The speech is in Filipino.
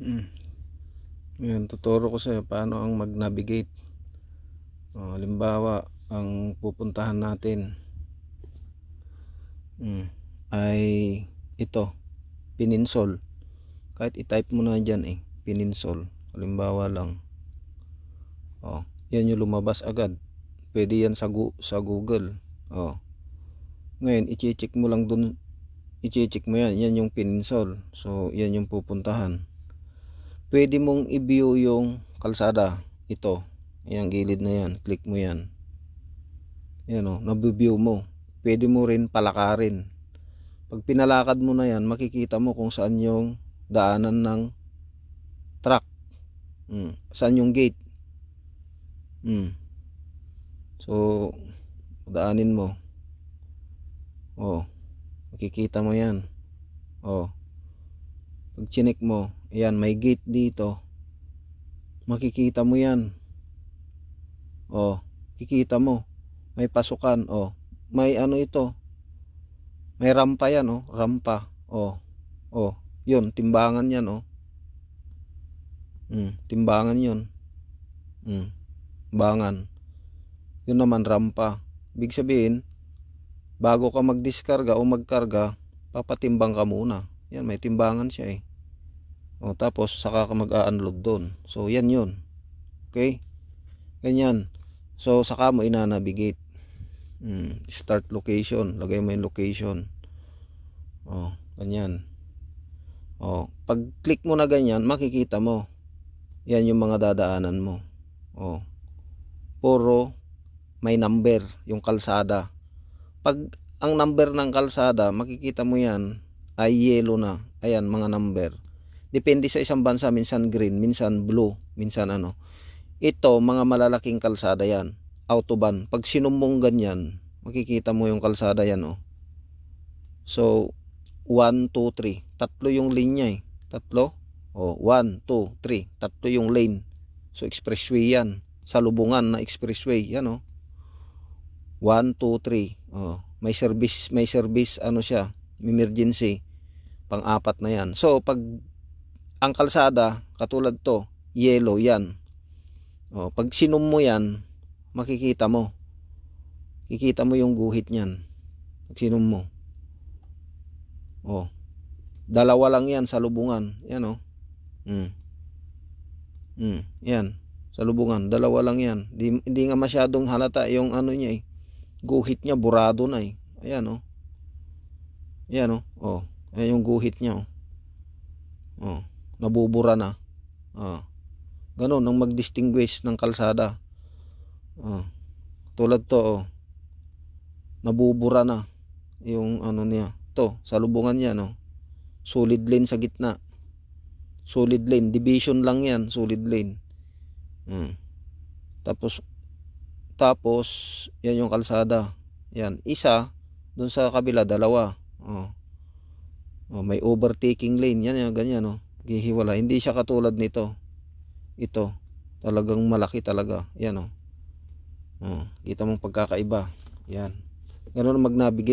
Mm. Ngayon, tuturo ko sa'yo paano ang mag-navigate. Halimbawa, ang pupuntahan natin ay ito, Peninsol. Kahit i-type mo na dyan Peninsol. Halimbawa lang. Yan yung lumabas agad. Pwede yan sa Google. Ngayon, i-check mo lang dun. I-check mo yan. Yan yung Peninsol. So, yan yung pupuntahan. Pwede mong i-view yung kalsada. Ito. Yung gilid na yan. Click mo yan. Yan nabi-view mo. Pwede mo rin palakarin. Pag pinalakad mo na yan, makikita mo kung saan yung daanan ng truck. Saan yung gate. So, daanin mo. Makikita mo yan. Pag chinek mo, ayan, may gate dito. Makikita mo yan. Kikita mo. May pasukan. May ano ito. May rampa yan, rampa. Yun, timbangan yan, timbangan yun. Timbangan. Yun naman, rampa. Ibig sabihin, bago ka magdiskarga o magkarga, papatimbang ka muna. Yan, may timbangan siya tapos saka ka mag-a-unload doon. So yan yun. Okay? Ganyan. So saka mo ina-navigate. Start location. Lagay mo yung location. Ganyan. Pag click mo na ganyan, makikita mo. Yan yung mga dadaanan mo. Puro may number yung kalsada. Pag ang number ng kalsada, makikita mo yan ay yellow na. Ayan, mga number. Depende sa isang bansa, minsan green, minsan blue, minsan ano. Ito, mga malalaking kalsada yan. Autobahn. Pag sinumbong ganyan, makikita mo yung kalsada yan, So, 1, 2, 3. Tatlo yung linya Tatlo. 1, 2, 3. Tatlo yung lane. So, expressway yan. Salubungan na expressway. Yan, 1, 2, 3. May service ano siya, emergency. Pang-apat na yan. So, pag ang kalsada, katulad to, yellow yan. Pag sinum mo yan, makikita mo. Kikita mo yung guhit niyan. Pag sinum mo. Dalawa lang yan, salubungan. Yan, yan, salubungan. Dalawa lang yan. Hindi nga masyadong halata yung ano niya guhit niya, burado na Ayan, Ayan, Ayan yung guhit niya, nabubura na. Ganun ang mag-distinguish ng kalsada. Tulad to, nabubura na yung ano niya. To, salubungan niya, solid lane sa gitna. Solid lane, division lang yan, solid lane. Tapos yan yung kalsada. Yan, isa dun sa kabila, dalawa. May overtaking lane. Yan, ganyan, Gihiwala. Hindi siya katulad nito. Ito, talagang malaki talaga. Yan, kita mong pagkakaiba. Yan. Ganun mag-navigate.